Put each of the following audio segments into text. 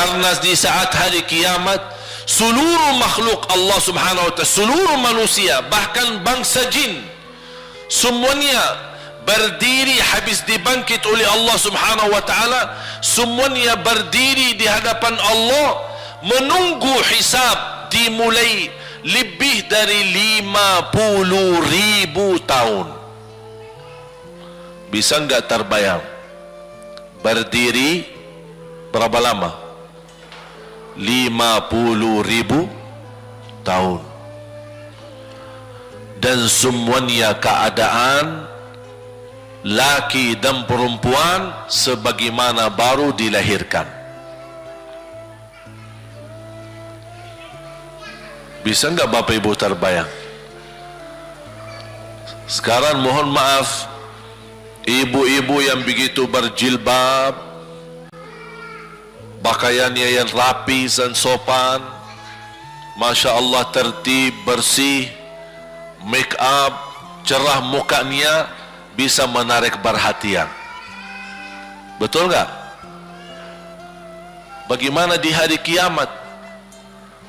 Karena di saat hari kiamat seluruh makhluk Allah subhanahu wa ta'ala, seluruh manusia, bahkan bangsa jin, semuanya berdiri habis dibangkit oleh Allah subhanahu wa ta'ala. Semuanya berdiri di hadapan Allah menunggu hisab dimulai lebih dari 50.000 tahun. Bisa enggak terbayang berdiri berapa lama? 50.000 tahun. Dan semuanya keadaan laki dan perempuan sebagaimana baru dilahirkan. Bisa enggak Bapak Ibu terbayang? Sekarang mohon maaf, ibu-ibu yang begitu berjilbab, pakaiannya yang rapi dan sopan, Masya Allah, tertib, bersih, make up, cerah mukanya, bisa menarik perhatian. Betul enggak? Bagaimana di hari kiamat?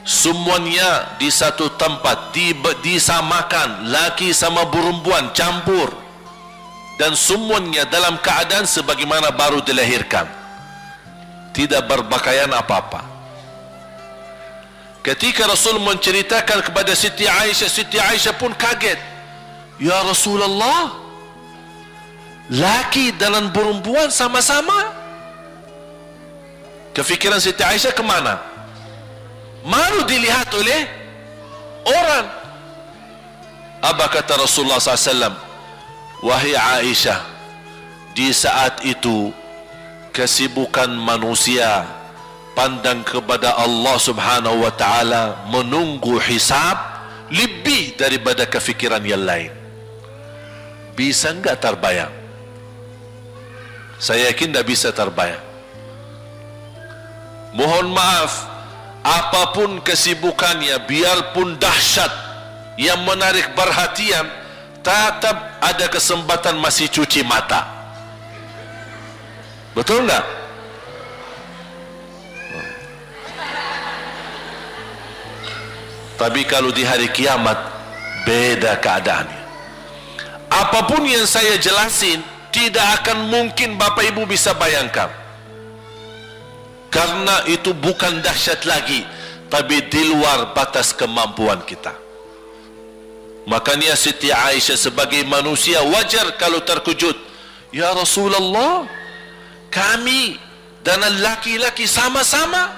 Semuanya di satu tempat, disamakan, laki sama perempuan campur, dan semuanya dalam keadaan sebagaimana baru dilahirkan, tidak berpakaian apa-apa. Ketika Rasul menceritakan kepada Siti Aisyah pun kaget. Ya Rasulullah, laki dan perempuan sama-sama. Kefikiran Siti Aisyah kemana? Malu dilihat oleh orang. Apa kata Rasulullah SAW? Wahai Aisyah, di saat itu kesibukan manusia pandang kepada Allah subhanahu wa ta'ala, menunggu hisab lebih daripada kefikiran yang lain. Bisa enggak terbayang? Saya yakin tidak bisa terbayang. Mohon maaf, apapun kesibukannya, biarpun dahsyat yang menarik perhatian, tetap ada kesempatan masih cuci mata. Betul enggak? Tapi kalau di hari kiamat beda keadaannya. Apapun yang saya jelasin tidak akan mungkin Bapak Ibu bisa bayangkan, karena itu bukan dahsyat lagi, tapi di luar batas kemampuan kita. Makanya Siti Aisyah sebagai manusia wajar kalau terkejut. Ya Rasulullah, kami dan laki-laki sama-sama.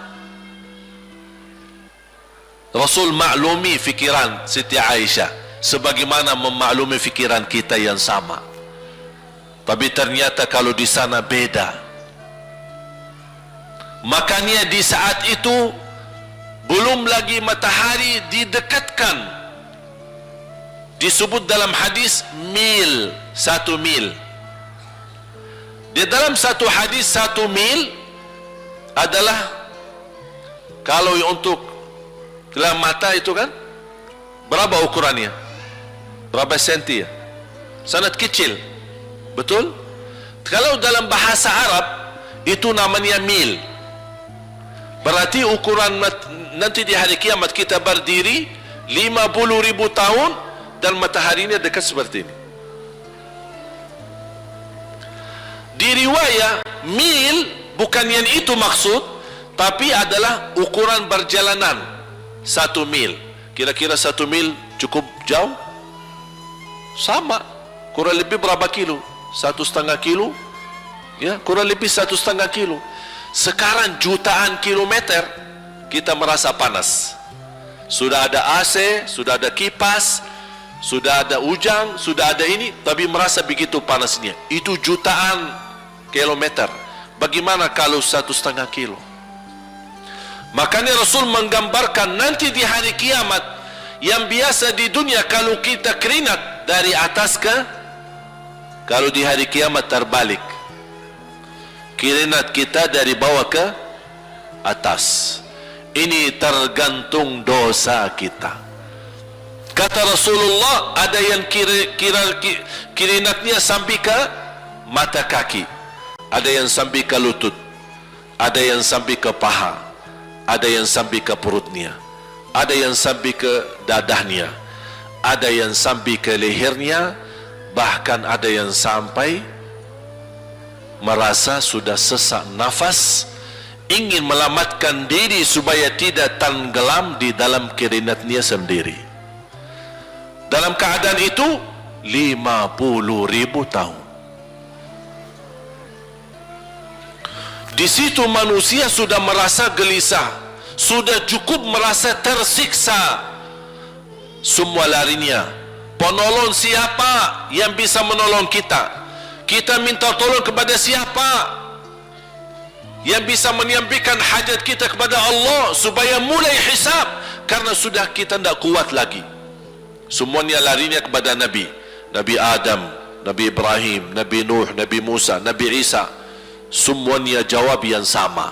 Rasul maklumi fikiran Siti Aisyah sebagaimana memaklumi fikiran kita yang sama. Tapi ternyata kalau di sana beda. Makanya di saat itu belum lagi matahari didekatkan. Disebut dalam hadis mil, 1 mil. Di dalam satu hadis 1 mil adalah, kalau untuk gelang mata itu kan berapa ukurannya? Berapa senti ya? Sangat kecil. Betul? Kalau dalam bahasa Arab itu namanya mil. Berarti ukuran nanti di hari kiamat kita berdiri 50.000 tahun dan mataharinya dekat seperti ini. Di riwayat mil bukan yang itu maksud, tapi adalah ukuran perjalanan 1 mil. Kira-kira 1 mil cukup jauh? Sama, kurang lebih berapa kilo? 1,5 kilo? Ya, kurang lebih 1,5 kilo. Sekarang jutaan kilometer kita merasa panas. Sudah ada AC, sudah ada kipas, sudah ada ujang, sudah ada ini, tapi merasa begitu panasnya. Itu jutaan kilometer. Bagaimana kalau 1,5 kilo? Makanya Rasul menggambarkan nanti di hari kiamat, yang biasa di dunia kalau kita keringat dari atas ke, kalau di hari kiamat terbalik, keringat kita dari bawah ke atas. Ini tergantung dosa kita. Kata Rasulullah, ada yang keringatnya sampai ke mata kaki, ada yang sampai ke lutut, ada yang sampai ke paha, ada yang sampai ke perutnya, ada yang sampai ke dadahnya, ada yang sampai ke lehernya, bahkan ada yang sampai merasa sudah sesak nafas, ingin melamatkan diri supaya tidak tenggelam di dalam keringatnya sendiri. Dalam keadaan itu 50.000 tahun. Di situ manusia sudah merasa gelisah, sudah cukup merasa tersiksa. Semua larinya, penolong siapa yang bisa menolong kita? Kita minta tolong kepada siapa yang bisa menyampaikan hajat kita kepada Allah supaya mulai hisab? Karena sudah kita tidak kuat lagi. Semuanya larinya kepada Nabi, Nabi Adam, Nabi Ibrahim, Nabi Nuh, Nabi Musa, Nabi Isa. Semuanya jawab yang sama,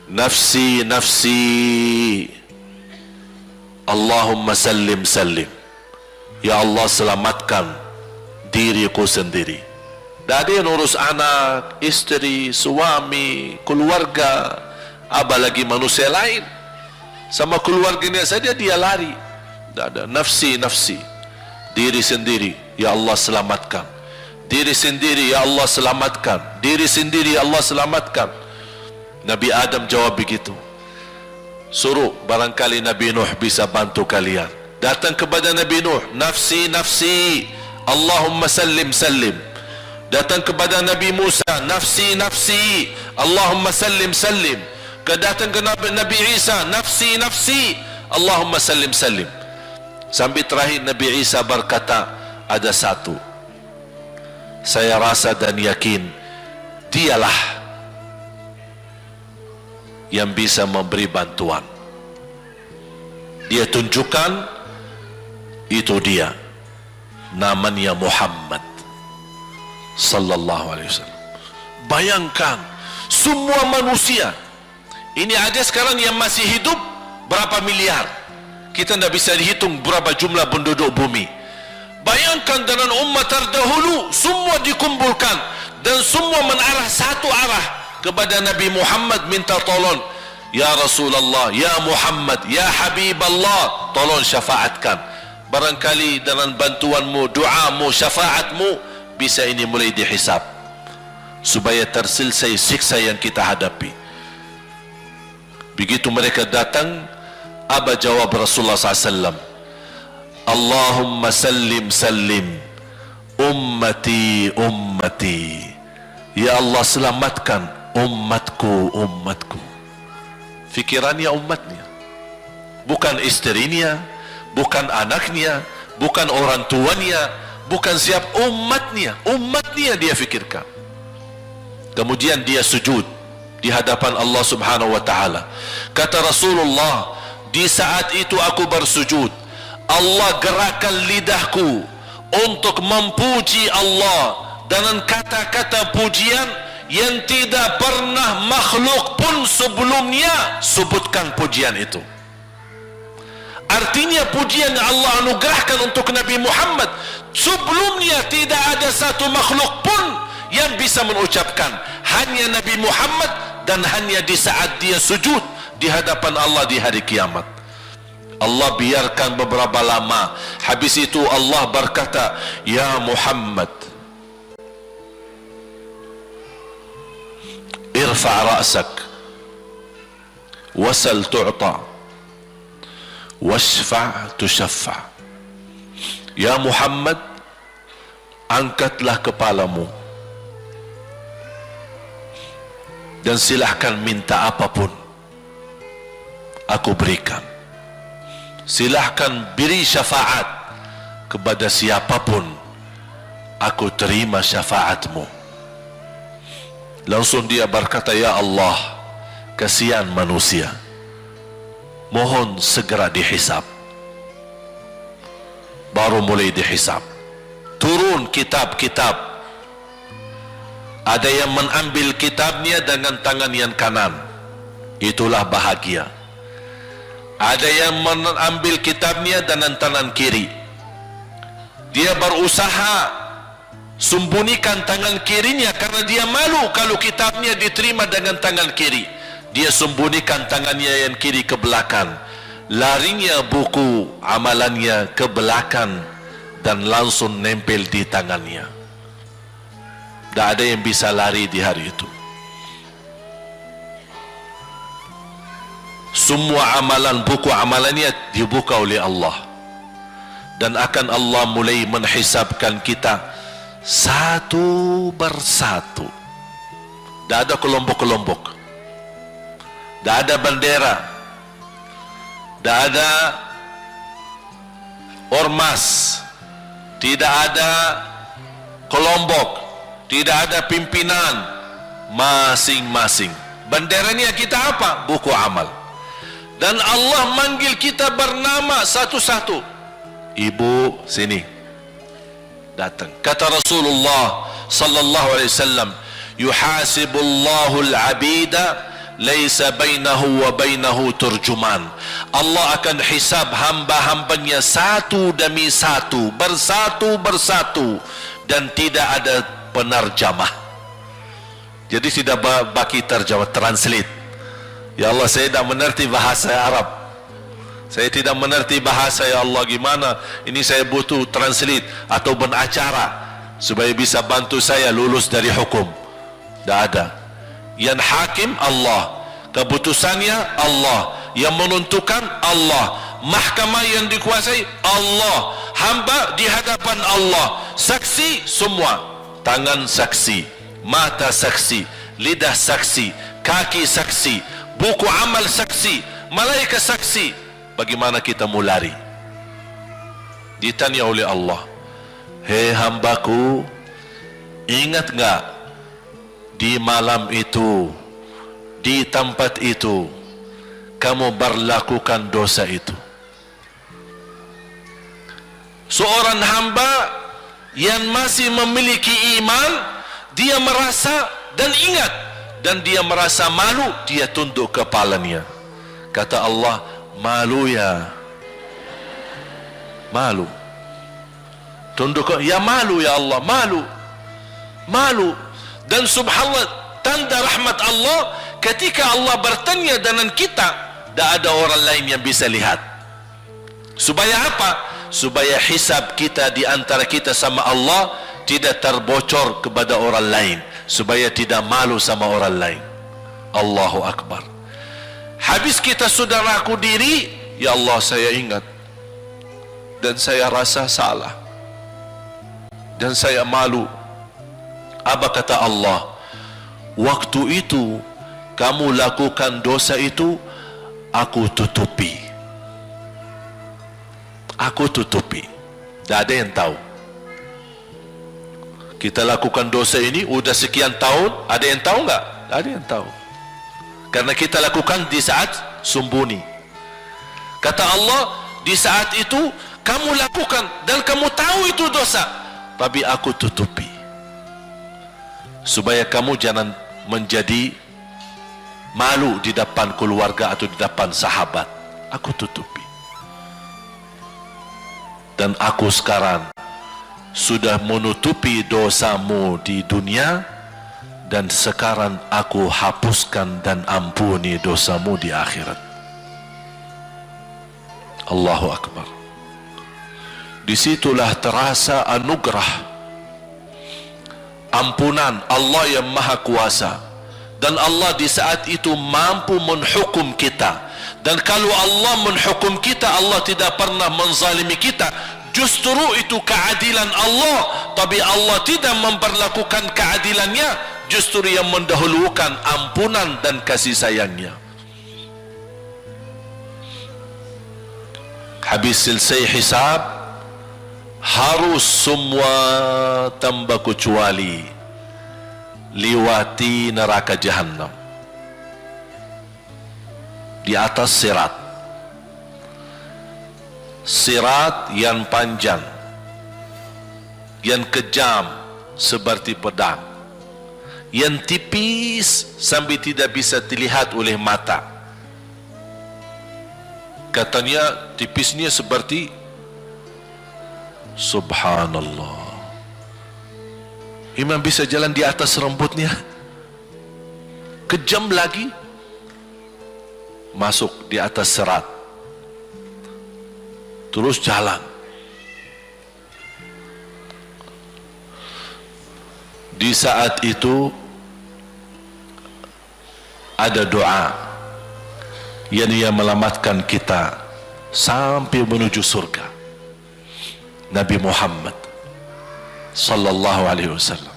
nafsi, nafsi, Allahumma sallim, sallim. Ya Allah, selamatkan diriku sendiri. Tak ada yang urus anak, istri, suami, keluarga, apalagi manusia lain. Sama keluarganya saja dia lari. Tak ada. Nafsi, nafsi, diri sendiri, ya Allah selamatkan. Diri sendiri, ya Allah selamatkan. Diri sendiri, ya Allah selamatkan. Nabi Adam jawab begitu. Suruh, barangkali Nabi Nuh bisa bantu kalian. Datang kepada Nabi Nuh, nafsi, nafsi, Allahumma sallim, sallim. Datang kepada Nabi Musa, nafsi, nafsi, Allahumma sallim, sallim. Datang ke Nabi Isa, nafsi, nafsi, Allahumma sallim, sallim. Sampai terakhir Nabi Isa berkata, ada satu, saya rasa dan yakin dialah yang bisa memberi bantuan. Dia tunjukkan, itu dia, namanya Muhammad sallallahu alaihi wasallam. Bayangkan semua manusia ini ada sekarang yang masih hidup berapa miliar, kita tidak bisa dihitung berapa jumlah penduduk bumi. Bayangkan dengan umat terdahulu semua dikumpulkan dan semua menarah satu arah kepada Nabi Muhammad, minta tolong, ya Rasulullah, ya Muhammad, ya Habiballah, tolong syafaatkan. Barangkali dengan bantuanmu, doamu, syafaatmu bisa ini mulai dihisab supaya terselesai siksa yang kita hadapi. Begitu mereka datang, apa jawab Rasulullah SAW? Allahumma sallim, sallim, ummati, ummati. Ya Allah, selamatkan umatku, umatku. Fikirannya umatnya, bukan istrinya, bukan anaknya, bukan orang tuanya, bukan siap, umatnya. Umatnya dia fikirkan. Kemudian dia sujud di hadapan Allah Subhanahu wa ta'ala. Kata Rasulullah, di saat itu aku bersujud, Allah gerakkan lidahku untuk memuji Allah dengan kata-kata pujian yang tidak pernah makhluk pun sebelumnya sebutkan pujian itu. Artinya pujian yang Allah anugerahkan untuk Nabi Muhammad sebelumnya tidak ada satu makhluk pun yang bisa mengucapkan, hanya Nabi Muhammad, dan hanya di saat dia sujud di hadapan Allah di hari kiamat. Allah biarkan beberapa lama, habis itu Allah berkata, ya Muhammad, irfa' ra'sak wasal tu'ta washfa' tushaffa'. Ya Muhammad, angkatlah kepalamu dan silahkan minta apapun, aku berikan. Silahkan beri syafaat kepada siapapun, aku terima syafaatmu. Langsung dia berkata, ya Allah, kasihan manusia, mohon segera dihisab. Baru mulai dihisab, turun kitab-kitab. Ada yang mengambil kitabnya dengan tangan yang kanan, itulah bahagia. Ada yang mengambil kitabnya dengan tangan kiri. Dia berusaha sembunyikan tangan kirinya karena dia malu kalau kitabnya diterima dengan tangan kiri. Dia sembunyikan tangannya yang kiri ke belakang, larinya buku amalannya ke belakang dan langsung nempel di tangannya. Tak ada yang bisa lari di hari itu. Semua amalan, buku amalannya dibuka oleh Allah, dan akan Allah mulai menghisabkan kita satu persatu. Tak ada kelompok-kelompok, tak ada bendera, tak ada ormas, tidak ada kelompok, tidak ada pimpinan, masing-masing. Benderanya kita apa? Buku amal. Dan Allah manggil kita bernama satu-satu. Ibu, sini, datang. Kata Rasulullah sallallahu alaihi wasallam, yuhasibullahu al-abida laisa bainahu wa bainahu turjuman. Allah akan hisab hamba-hambanya satu demi satu, bersatu-bersatu, dan tidak ada penerjemah. Jadi tidak bagi terjemah, translate. Ya Allah, saya tidak mengerti bahasa Arab, saya tidak mengerti bahasa, ya Allah, gimana ini, saya butuh translate atau acara supaya bisa bantu saya lulus dari hukum. Tidak ada. Yang hakim Allah, keputusannya Allah, yang menentukan Allah, mahkamah yang dikuasai Allah, hamba di hadapan Allah, saksi semua, tangan saksi, mata saksi, lidah saksi, kaki saksi, buku amal saksi, malaikat saksi. Bagaimana kita mau lari? Ditanya oleh Allah, hei hambaku, ingat enggak di malam itu, di tempat itu, kamu berlakukan dosa itu? Seorang hamba yang masih memiliki iman, dia merasa dan ingat, dan dia merasa malu, dia tunduk kepalanya. Kata Allah, malu ya, malu. Tunduk, ya malu ya Allah, malu, malu. Dan subhanallah, tanda rahmat Allah, ketika Allah bertanya dengan kita, tak ada orang lain yang bisa lihat. Supaya apa? Supaya hisab kita di antara kita sama Allah tidak terbocor kepada orang lain, supaya tidak malu sama orang lain. Allahu Akbar. Habis kita sudah raku diri, ya Allah, saya ingat dan saya rasa salah dan saya malu. Apa kata Allah? Waktu itu kamu lakukan dosa itu, aku tutupi, aku tutupi. Tak ada yang tahu. Kita lakukan dosa ini udah sekian tahun, ada yang tahu enggak? Tak ada yang tahu. Karena kita lakukan di saat sembunyi. Kata Allah, di saat itu kamu lakukan dan kamu tahu itu dosa, tapi aku tutupi supaya kamu jangan menjadi malu di depan keluarga atau di depan sahabat. Aku tutupi. Dan aku sekarang sudah menutupi dosamu di dunia, dan sekarang aku hapuskan dan ampuni dosamu di akhirat. Allahu Akbar. Disitulah terasa anugerah ampunan Allah yang maha kuasa. Dan Allah di saat itu mampu menghukum kita. Dan kalau Allah menghukum kita, Allah tidak pernah menzalimi kita. Justru itu keadilan Allah, tapi Allah tidak memperlakukan keadilannya, justru yang mendahulukan ampunan dan kasih sayangnya. Habis selesai hisab, harus semua tanpa kecuali liwati neraka Jahannam di atas sirat. Sirat yang panjang, yang kejam seperti pedang, yang tipis sampai tidak bisa dilihat oleh mata. Katanya tipisnya seperti, subhanallah, Imam bisa jalan di atas rambutnya. Kejam lagi masuk di atas serat, terus jalan. Di saat itu ada doa yang ia melamatkan kita sampai menuju surga. Nabi Muhammad sallallahu alaihi wasallam,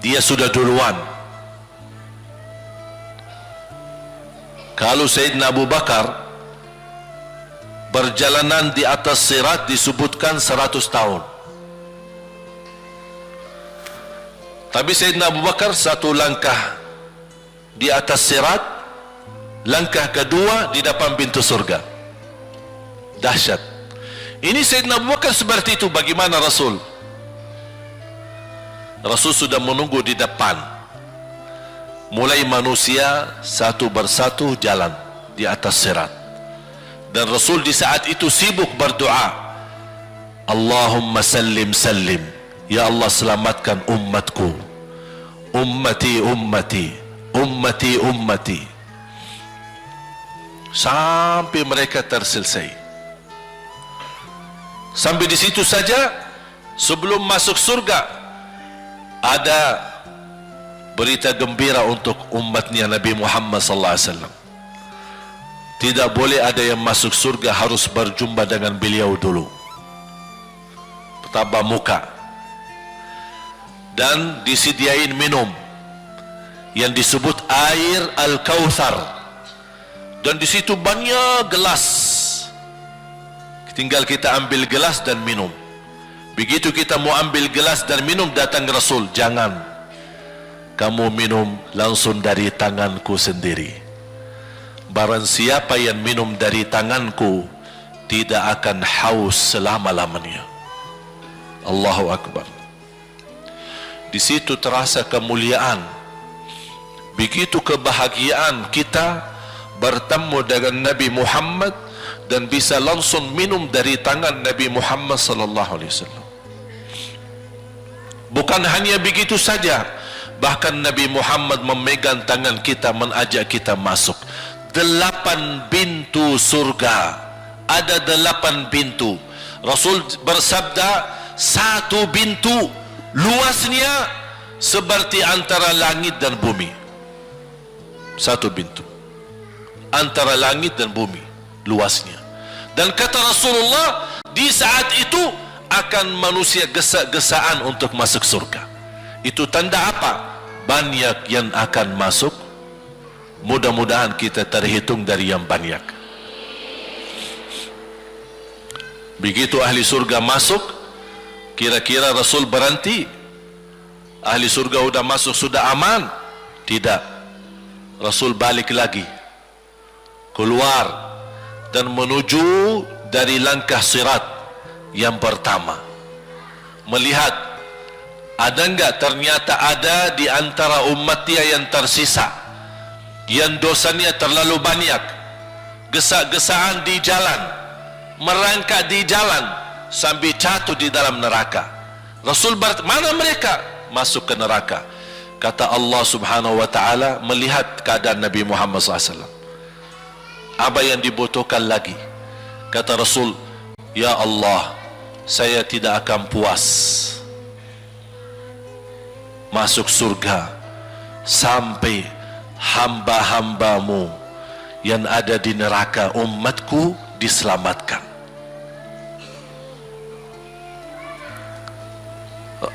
dia sudah duluan. Kalau Sayyidina Abu Bakar perjalanan di atas sirat disebutkan 100 tahun, tapi Sayyidina Abu Bakar satu langkah di atas sirat, langkah kedua di depan pintu surga. Dahsyat. Ini Sayyidina Abu Bakar seperti itu. Bagaimana Rasul? Rasul sudah menunggu di depan. Mulai manusia satu persatu jalan di atas sirat, dan Rasul di saat itu sibuk berdoa, Allahumma sallim sallim, ya Allah selamatkan umatku, ummati ummati, ummati ummati, sampai mereka terselesai. Sampai di situ saja. Sebelum masuk surga ada berita gembira untuk umatnya Nabi Muhammad sallallahu alaihi wasallam. Tidak boleh ada yang masuk surga, harus berjumpa dengan beliau dulu, tatap muka, dan disediain minum yang disebut air Al-Kautsar, dan di situ banyak gelas. Tinggal kita ambil gelas dan minum. Begitu kita mau ambil gelas dan minum, datang Rasul, jangan kamu minum langsung dari tanganku sendiri. Barang siapa yang minum dari tanganku tidak akan haus selama-lamanya. Allahu Akbar. Di situ terasa kemuliaan. Begitu kebahagiaan kita bertemu dengan Nabi Muhammad dan bisa langsung minum dari tangan Nabi Muhammad sallallahu alaihi wasallam. Bukan hanya begitu saja, bahkan Nabi Muhammad memegang tangan kita, mengajak kita masuk 8 pintu surga. Ada 8 pintu. Rasul bersabda, satu pintu luasnya seperti antara langit dan bumi. Satu pintu antara langit dan bumi luasnya. Dan kata Rasulullah, di saat itu akan manusia gesa-gesaan untuk masuk surga. Itu tanda apa? Banyak yang akan masuk. Mudah-mudahan kita terhitung dari yang banyak. Begitu ahli surga masuk, kira-kira Rasul berhenti? Ahli surga sudah masuk, sudah aman? Tidak. Rasul balik lagi, keluar dan menuju dari langkah sirat yang pertama, melihat ada enggak, ternyata ada di antara umatnya yang tersisa, yang dosanya terlalu banyak, gesa-gesaan di jalan, merangkak di jalan sampai jatuh di dalam neraka. Rasul mana mereka? Masuk ke neraka. Kata Allah subhanahu wa ta'ala, melihat keadaan Nabi Muhammad SAW, apa yang dibutuhkan lagi? Kata Rasul, ya Allah, saya tidak akan puas masuk surga sampai hamba-hambamu yang ada di neraka, umatku, diselamatkan.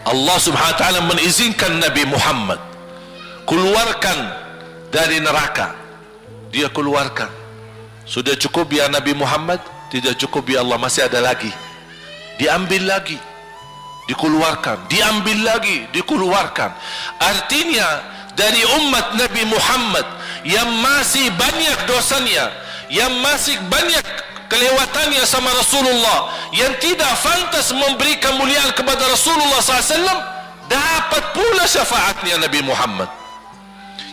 Allah subhanahu wa ta'ala mengizinkan Nabi Muhammad keluarkan dari neraka. Dia keluarkan. Sudah cukup ya Nabi Muhammad? Tidak cukup ya Allah, masih ada lagi. Diambil lagi, dikeluarkan, diambil lagi, dikeluarkan. Artinya dari umat Nabi Muhammad yang masih banyak dosanya, yang masih banyak kelewatannya sama Rasulullah, yang tidak pantas memberi kemuliaan kepada Rasulullah SAW, dapat pula syafaatnya Nabi Muhammad.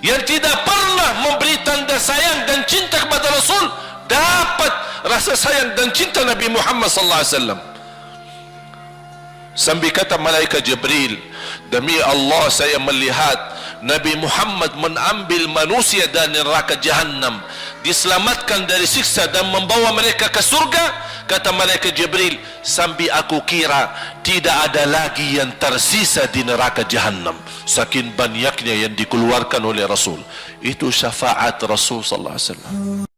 Yang tidak pernah memberi tanda sayang dan cinta kepada Rasul, dapat rasa sayang dan cinta Nabi Muhammad sallallahu alaihi wasallam. Sambil kata malaikat Jibril, demi Allah saya melihat Nabi Muhammad mengambil manusia dari neraka Jahannam, diselamatkan dari siksa dan membawa mereka ke surga. Kata malaikat Jibril, sambil aku kira tidak ada lagi yang tersisa di neraka Jahannam, saking banyaknya yang dikeluarkan oleh Rasul. Itu syafaat Rasul sallallahu alaihi wasallam.